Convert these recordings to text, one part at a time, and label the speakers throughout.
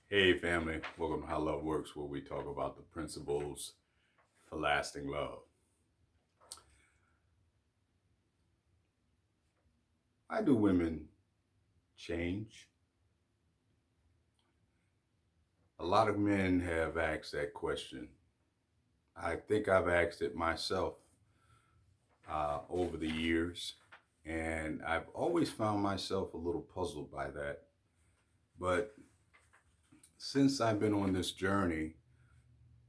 Speaker 1: Hey, family. Welcome to How Love Works, where we talk about the principles for lasting love. Why do women change? A lot of men have asked that question. I think I've asked it myself over the years, and I've always found myself a little puzzled by that. But since I've been on this journey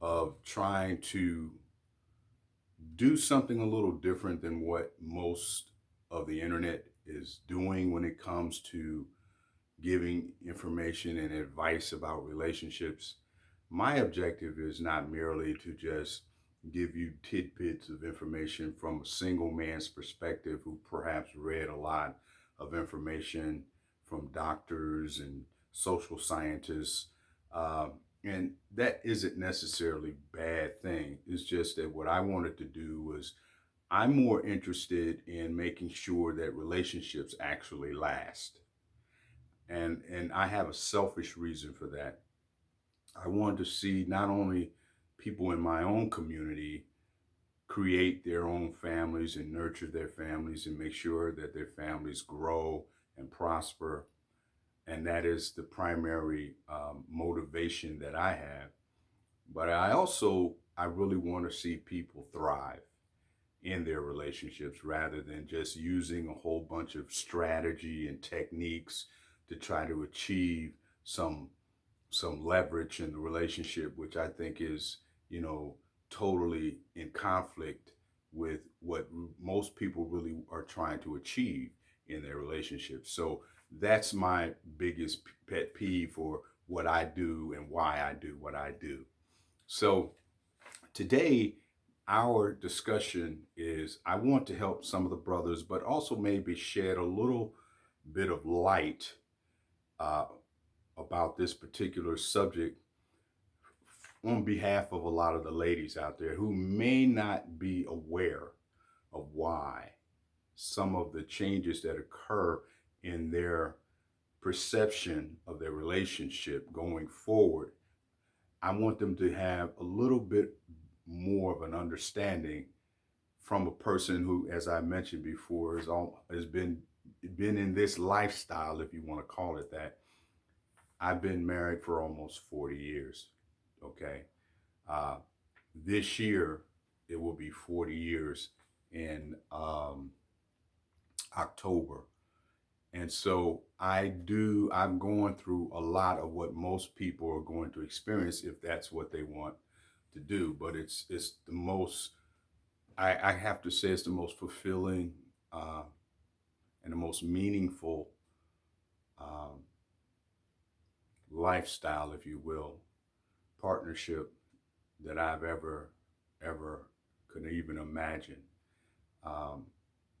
Speaker 1: of trying to do something a little different than what most of the internet is doing when it comes to giving information and advice about relationships. My objective is not merely to just give you tidbits of information from a single man's perspective who perhaps read a lot of information from doctors and social scientists. Uh, and that isn't necessarily a bad thing. It's just that what I wanted to do was I'm more interested in making sure that relationships actually last, and I have a selfish reason for that. I wanted to see not only people in my own community create their own families and nurture their families and make sure that their families grow and prosper, and that is the primary motivation that I have. But I really want to see people thrive in their relationships rather than just using a whole bunch of strategy and techniques to try to achieve some leverage in the relationship, which I think is, you know, totally in conflict with what most people really are trying to achieve in their relationships. So that's my biggest pet peeve for what I do and why I do what I do. So today, our discussion is I want to help some of the brothers, but also maybe shed a little bit of light uh, about this particular subject on behalf of a lot of the ladies out there who may not be aware of why some of the changes that occur in their perception of their relationship going forward. I want them to have a little bit more of an understanding from a person who, as I mentioned before, has been in this lifestyle, if you want to call it that. I've been married for almost 40 years. Okay. Uh, this year, it will be 40 years in October. And so I'm going through a lot of what most people are going to experience if that's what they want to do. But it's the most, I have to say, it's the most fulfilling uh, and the most meaningful um, lifestyle, if you will, partnership that I've ever could even imagine. Um,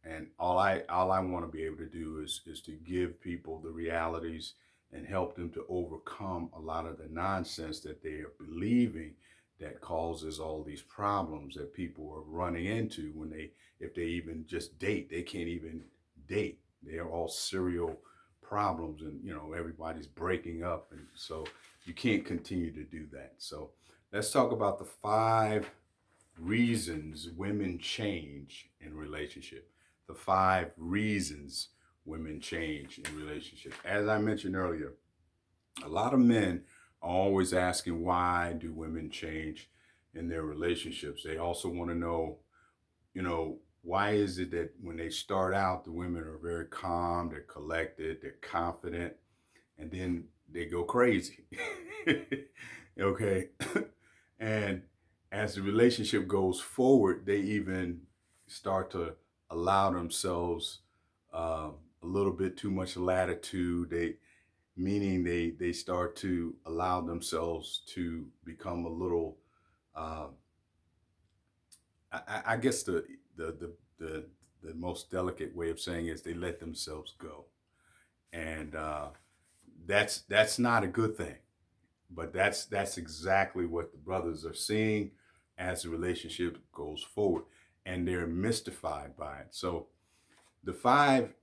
Speaker 1: and all I want to be able to do is to give people the realities and help them to overcome a lot of the nonsense that they are believing that causes all these problems that people are running into when they if they even just date. They can't even date. They are all serial problems, and everybody's breaking up, and so you can't continue to do that. So let's talk about the 5 reasons women change in relationship. The 5 reasons women change in relationship. As I mentioned earlier, a lot of men are always asking, why do women change in their relationships? They also want to know, why is it that when they start out, the women are very calm, they're collected, they're confident, and then they go crazy. Okay. And as the relationship goes forward, they even start to allow themselves a little bit too much latitude. They start to allow themselves to become a little. Uh, I guess the the most delicate way of saying is they let themselves go, and that's not a good thing. But that's exactly what the brothers are seeing as the relationship goes forward, and they're mystified by it. So the five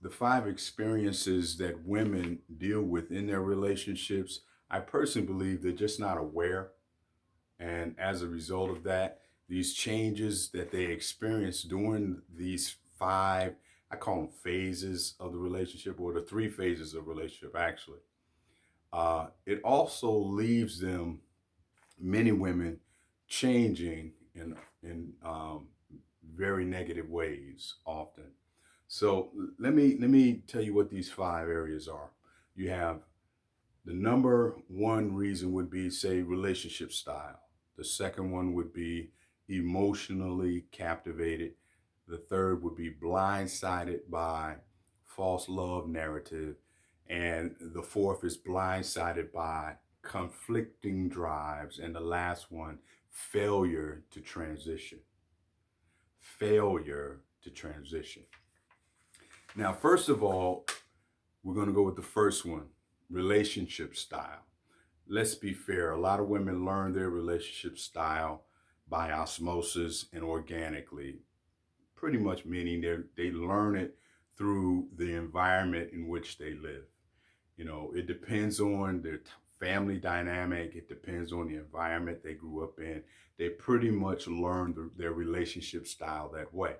Speaker 1: the 5 experiences that women deal with in their relationships, I personally believe they're just not aware. And as a result of that, these changes that they experience during these five, I call them phases of the relationship, or the three phases of relationship, actually. It also leaves them, many women, changing in very negative ways often. So let me tell you what these five areas are. You have the number one reason would be, say, relationship style. The second one would be emotionally captivated. The third would be blindsided by false love narrative. And the fourth is blindsided by conflicting drives. And the last one, failure to transition. Failure to transition. Now, first of all, we're going to go with the first one, relationship style. Let's be fair. A lot of women learn their relationship style by osmosis and organically, pretty much meaning they learn it through the environment in which they live. You know, it depends on their family dynamic. It depends on the environment they grew up in. They pretty much learn their relationship style that way.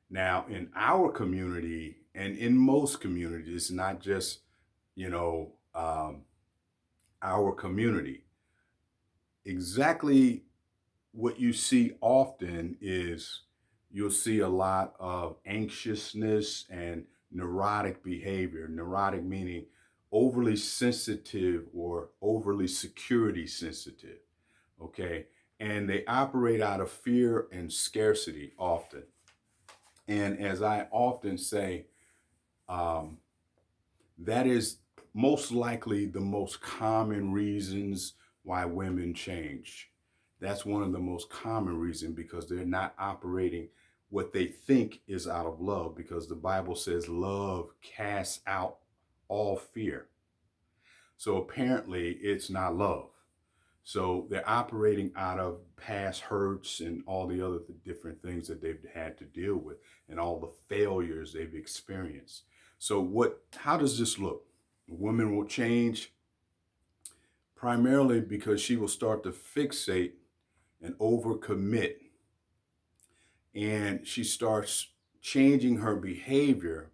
Speaker 1: Now, in our community and in most communities, not just, you know, our community, exactly what you see often is you'll see a lot of anxiousness and neurotic behavior. Neurotic meaning overly sensitive or overly security sensitive. Okay. And they operate out of fear and scarcity often. And as I often say, um, that is most likely the most common reasons why women change. That's one of the most common reasons, because they're not operating what they think is out of love, because the Bible says love casts out all fear. So apparently it's not love. So they're operating out of past hurts and all the other different things that they've had to deal with and all the failures they've experienced. So how does this look? A woman will change primarily because she will start to fixate and overcommit, and she starts changing her behavior,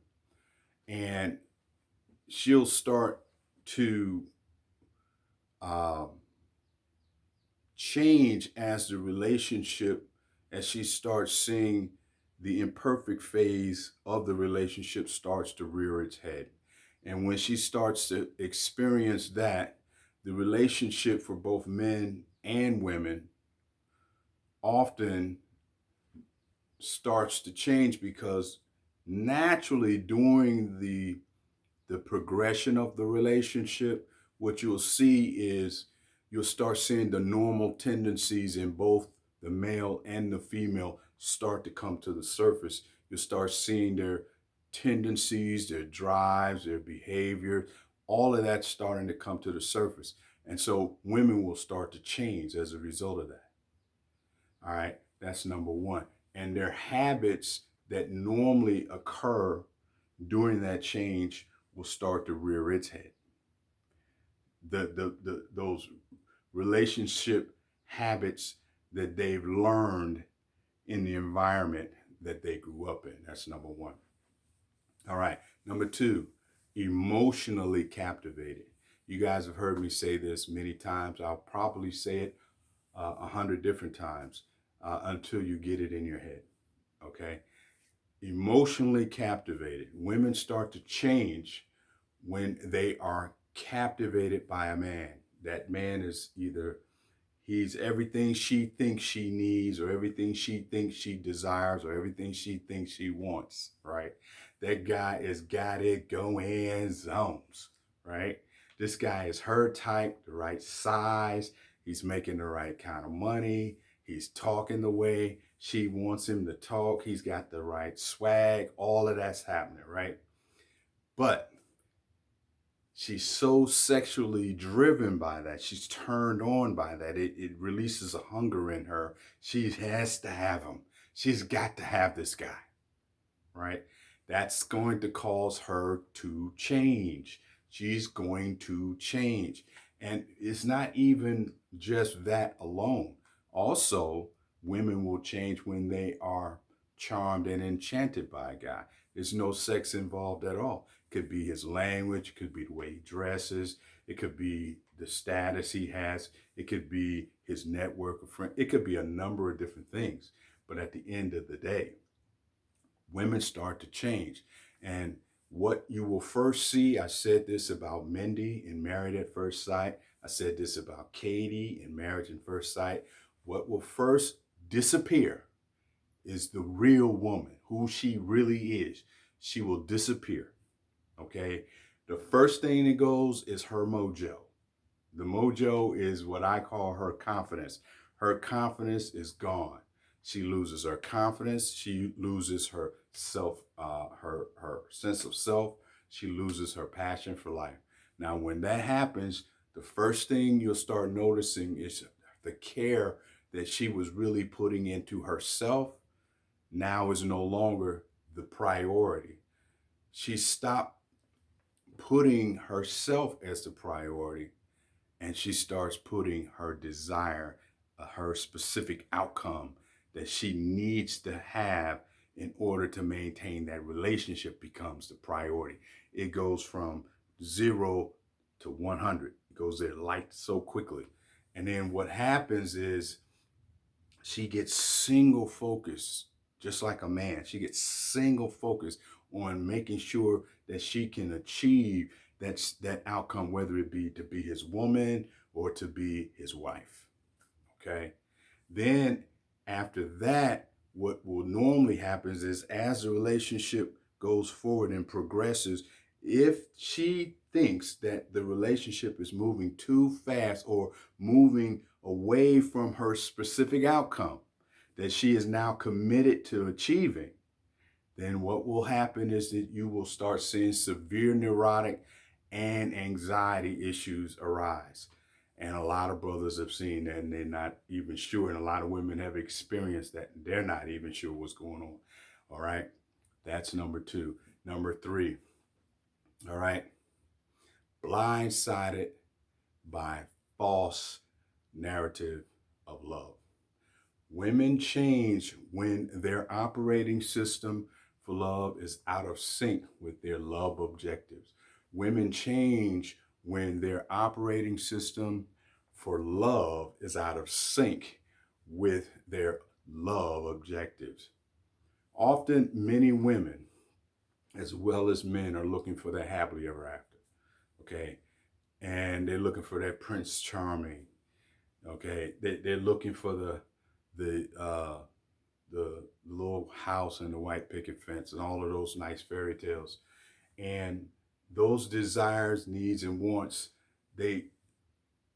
Speaker 1: and she'll start to um, change as the relationship, as she starts seeing the imperfect phase of the relationship starts to rear its head. And when she starts to experience that, the relationship for both men and women often starts to change, because naturally during the progression of the relationship, what you'll see is you'll start seeing the normal tendencies in both the male and the female start to come to the surface. You'll start seeing their tendencies, their drives, their behavior, all of that starting to come to the surface. And so women will start to change as a result of that. All right, that's number one. And their habits that normally occur during that change will start to rear its head. Those relationship habits that they've learned in the environment that they grew up in. That's number one. All right. Number two, emotionally captivated. You guys have heard me say this many times. I'll probably say it 100 different times until you get it in your head. Okay. Emotionally captivated. Women start to change when they are captivated by a man. That man is either he's everything she thinks she needs, or everything she thinks she desires, or everything she thinks she wants, right? That guy has got it going zones, right? This guy is her type, the right size. He's making the right kind of money. He's talking the way she wants him to talk. He's got the right swag. All of that's happening, right? But she's so sexually driven by that. She's turned on by that. It releases a hunger in her. She has to have him. She's got to have this guy, right? That's going to cause her to change. She's going to change. And it's not even just that alone. Also, women will change when they are charmed and enchanted by a guy. There's no sex involved at all. It could be his language, it could be the way he dresses, it could be the status he has, it could be his network of friends, it could be a number of different things. But at the end of the day, women start to change. And what you will first see, I said this about Mindy in Married at First Sight. I said this about Katie in Marriage at First Sight. What will first disappear is the real woman, who she really is. She will disappear. Okay. The first thing that goes is her mojo. The mojo is what I call her confidence. Her confidence is gone. She loses her confidence. She loses her her sense of self. She loses her passion for life. Now, when that happens, the first thing you'll start noticing is the care that she was really putting into herself now is no longer the priority. She stopped putting herself as the priority, and she starts putting her desire, her specific outcome that she needs to have in order to maintain that relationship becomes the priority. It goes from 0 to 100. It goes there like so quickly. And then what happens is she gets single focused, just like a man. She gets single focused on making sure that she can achieve that outcome, whether it be to be his woman or to be his wife. Okay. Then after that, what will normally happen is as the relationship goes forward and progresses, if she thinks that the relationship is moving too fast or moving away from her specific outcome that she is now committed to achieving, then what will happen is that you will start seeing severe neurotic and anxiety issues arise. And a lot of brothers have seen that and they're not even sure. And a lot of women have experienced that and they're not even sure what's going on. All right. That's number two. Number three. All right. Blindsided by false narrative of love. Women change when their operating system for love is out of sync with their love objectives. Women change when their operating system for love is out of sync with their love objectives. Often, many women, as well as men, are looking for that happily ever after. Okay. And they're looking for that Prince Charming. Okay. They're looking for the the little house and the white picket fence and all of those nice fairy tales. And those desires, needs, and wants, they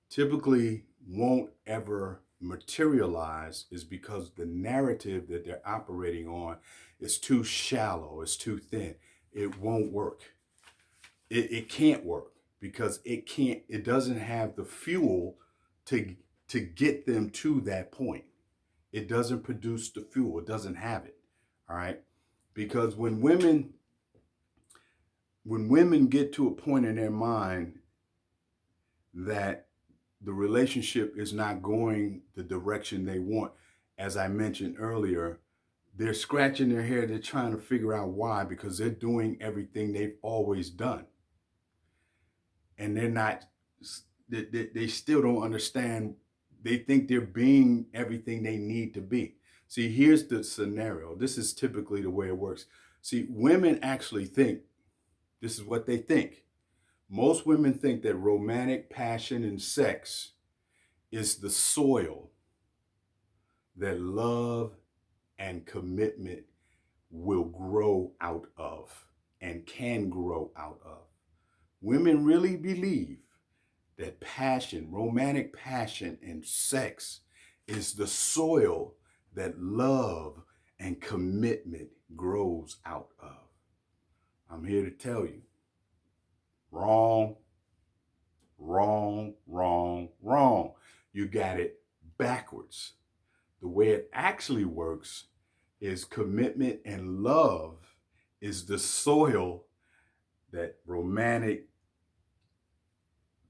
Speaker 1: typically won't ever materialize is because the narrative that they're operating on is too shallow, it's too thin. It won't work. It can't work because it doesn't have the fuel to get them to that point. It doesn't produce the fuel. It doesn't have it. All right. Because when women get to a point in their mind that the relationship is not going the direction they want, as I mentioned earlier, they're scratching their head. They're trying to figure out why, because they're doing everything they've always done. And they're not, they still don't understand. They think they're being everything they need to be. See, here's the scenario. This is typically the way it works. See, women actually think, this is what they think. Most women think that romantic passion and sex is the soil that love and commitment will grow out of and can grow out of. Women really believe that passion, romantic passion, and sex is the soil that love and commitment grows out of. I'm here to tell you, wrong, wrong, wrong, wrong. You got it backwards. The way it actually works is commitment and love is the soil that romantic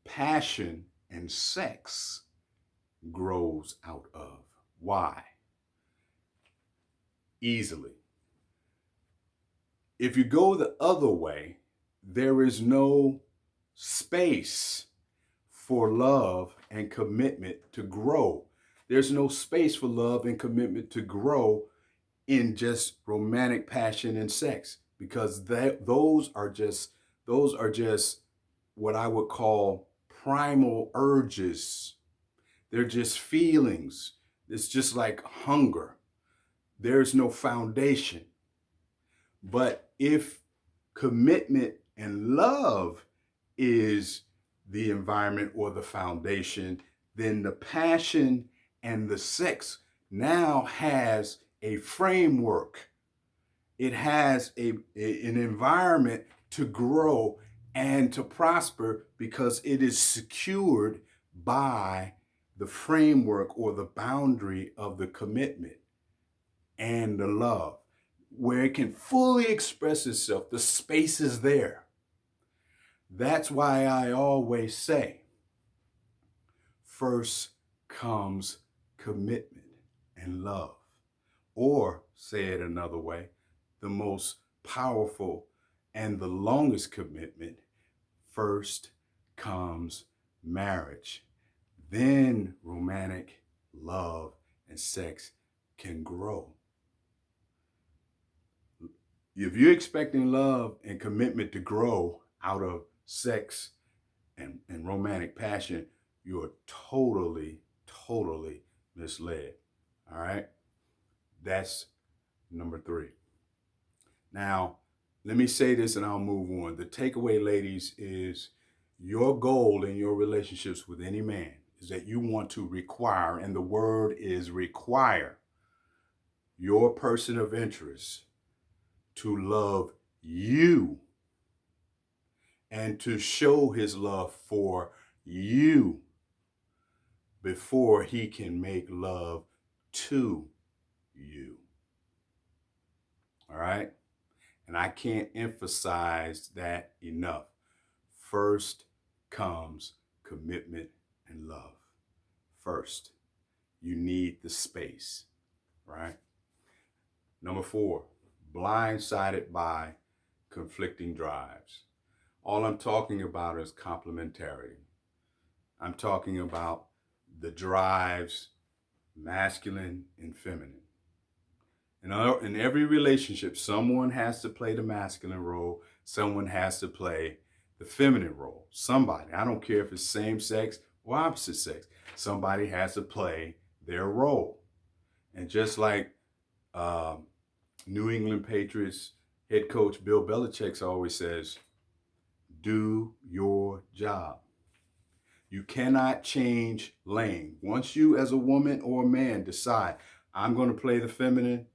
Speaker 1: passion and sex grows out of. Why? Easily. If you go the other way, there is no space for love and commitment to grow. There's no space for love and commitment to grow in just romantic passion and sex, because those are just what I would call primal urges. They're just feelings. It's just like hunger. There's no foundation. But if commitment and love is the environment or the foundation, then the passion and the sex now has a framework. It has an environment to grow and to prosper, because it is secured by the framework or the boundary of the commitment and the love, where it can fully express itself. The space is there. That's why I always say, first comes commitment and love. Or, say it another way, the most powerful and the longest commitment, first comes marriage. Then romantic love and sex can grow. If you're expecting love and commitment to grow out of sex and romantic passion, you're totally misled. All right? That's number 3. Now, let me say this and I'll move on. The takeaway, ladies, is your goal in your relationships with any man is that you want to require, and the word is require, your person of interest to love you and to show his love for you before he can make love to you. All right? And I can't emphasize that enough. First comes commitment and love. First, you need the space, right? Number 4, blindsided by conflicting drives. All I'm talking about is complementarity. I'm talking about the drives, masculine and feminine. In every relationship, someone has to play the masculine role, someone has to play the feminine role. Somebody, I don't care if it's same sex or opposite sex, somebody has to play their role. And just like New England Patriots head coach Bill Belichick always says, do your job. You cannot change lane. Once you as a woman or a man decide, I'm going to play the feminine,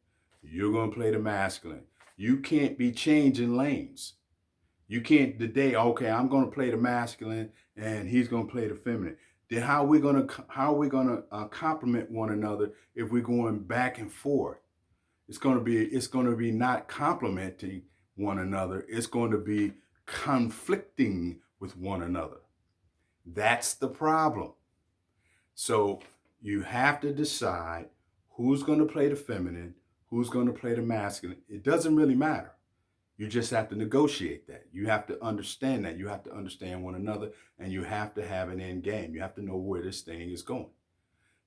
Speaker 1: you're going to play the masculine. You can't be changing lanes. You can't today, okay, I'm going to play the masculine and he's going to play the feminine. Then how are we going to complement one another if we're going back and forth? It's going to be not complementing one another. It's going to be conflicting with one another. That's the problem. So you have to decide who's going to play the feminine, who's going to play the masculine. It doesn't really matter. You just have to negotiate that. You have to understand that. You have to understand one another, and you have to have an end game. You have to know where this thing is going.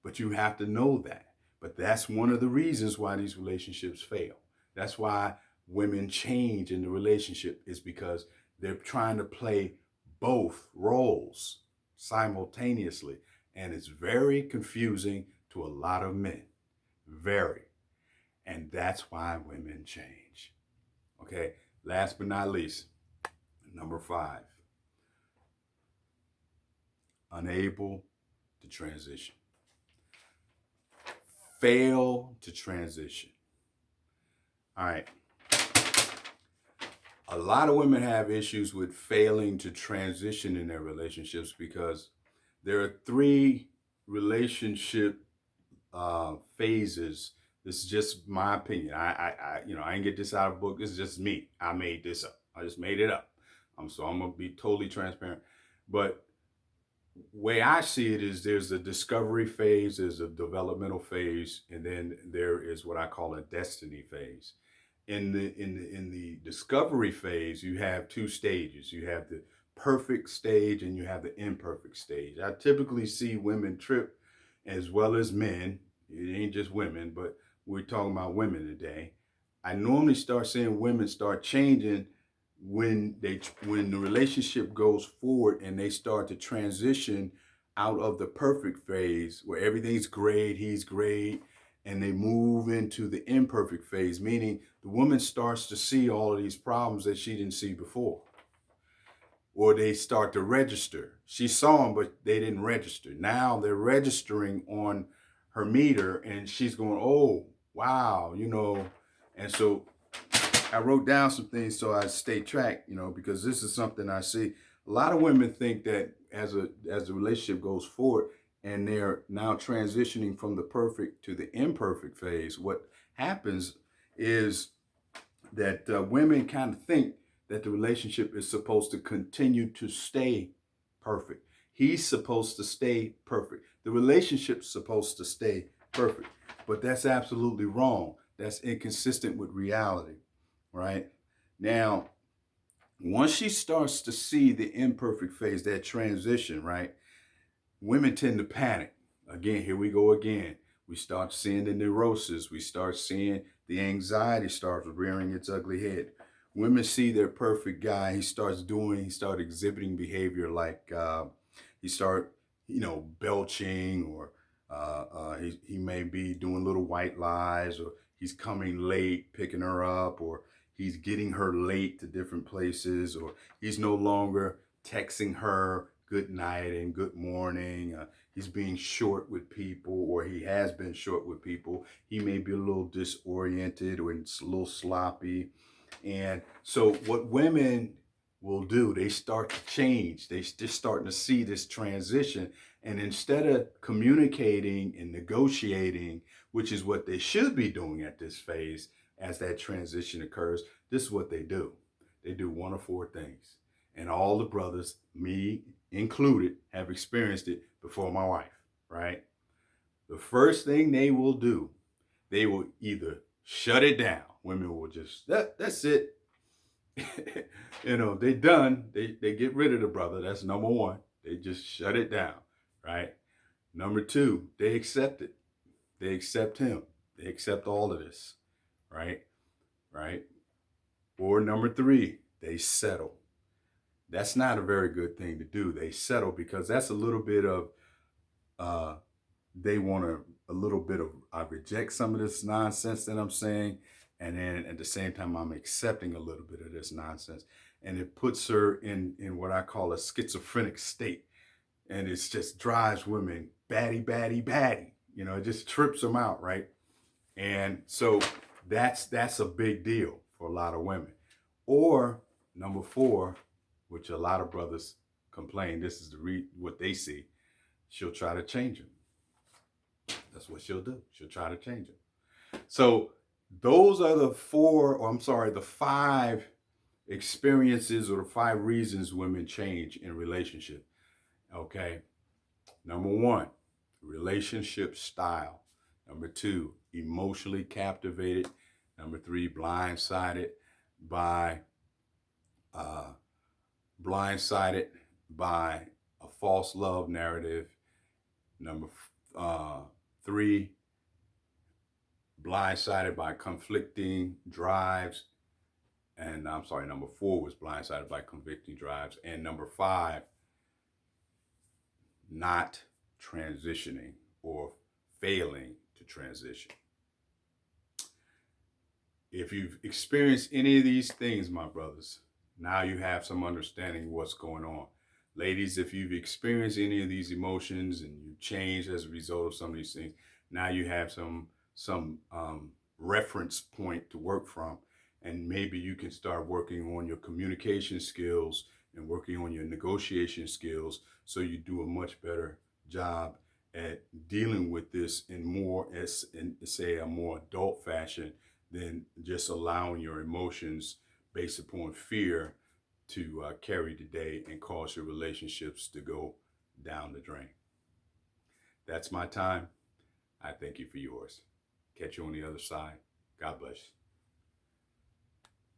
Speaker 1: But you have to know that. But that's one of the reasons why these relationships fail. That's why women change in the relationship, is because they're trying to play both roles simultaneously. And it's very confusing to a lot of men. Very. And that's why women change. Okay, last but not least, number 5, unable to transition. Fail to transition. All right. A lot of women have issues with failing to transition in their relationships because there are 3 relationship phases. This is just my opinion. I didn't get this out of a book. This is just me. I made this up. I just made it up. So I'm gonna be totally transparent. But way I see it is there's a discovery phase, there's a developmental phase, and then there is what I call a destiny phase. In the discovery phase, you have two stages. You have the perfect stage and you have the imperfect stage. I typically see women trip as well as men. It ain't just women, but we're talking about women today. I normally start seeing women start changing when the relationship goes forward and they start to transition out of the perfect phase where everything's great, he's great, and they move into the imperfect phase, meaning the woman starts to see all of these problems that she didn't see before. Or they start to register. She saw them, but they didn't register. Now they're registering on her meter, and she's going, "Oh, wow," And so I wrote down some things so I stay track, because this is something I see. A lot of women think that as the relationship goes forward and they're now transitioning from the perfect to the imperfect phase, what happens is that women kind of think that the relationship is supposed to continue to stay perfect. He's supposed to stay perfect. The relationship's supposed to stay perfect. But that's absolutely wrong. That's inconsistent with reality, right? Now, once she starts to see the imperfect phase, that transition, right? Women tend to panic. Again, here we go again. We start seeing the neurosis. We start seeing the anxiety starts rearing its ugly head. Women see their perfect guy. He starts exhibiting behavior like he start, belching, or he may be doing little white lies, or he's coming late, picking her up, or he's getting her late to different places, or he's no longer texting her good night and good morning. He's being short with people, or he has been short with people. He may be a little disoriented, or it's a little sloppy. And so what women will do, they start to change. They're starting to see this transition. And instead of communicating and negotiating, which is what they should be doing at this phase as that transition occurs, this is what they do. They do one of four things. And all the brothers, me included, have experienced it before my wife, right? The first thing they will do, they will either shut it down. Women will just, that's it. They done. They get rid of the brother. That's number one. They just shut it down, right? Number two, they accept it. They accept him. They accept all of this, right? Right? Or number three, they settle. That's not a very good thing to do. They settle because that's a little bit of uh, they want a little bit of, I reject some of this nonsense that I'm saying, and then at the same time I'm accepting a little bit of this nonsense, and it puts her in what I call a schizophrenic state, and it just drives women batty batty batty. It just trips them out, right? And so that's a big deal for a lot of women. Or number four, which a lot of brothers complain, this is what they see. She'll try to change him. That's what she'll do. She'll try to change him. So those are the five experiences or the five reasons women change in relationship. Okay. Number one, relationship style. Number two, emotionally captivated. Number three, blindsided by uh, blindsided by a false love narrative. Number three, blindsided by conflicting drives. And I'm sorry, number four was blindsided by conflicting drives. And number five, not transitioning or failing to transition. If you've experienced any of these things, my brothers, now you have some understanding of what's going on. Ladies, if you've experienced any of these emotions and you changed as a result of some of these things, now you have some reference point to work from, and maybe you can start working on your communication skills and working on your negotiation skills, so you do a much better job at dealing with this in say a more adult fashion than just allowing your emotions based upon fear to carry the day and cause your relationships to go down the drain. That's my time. I thank you for yours. Catch you on the other side. God bless.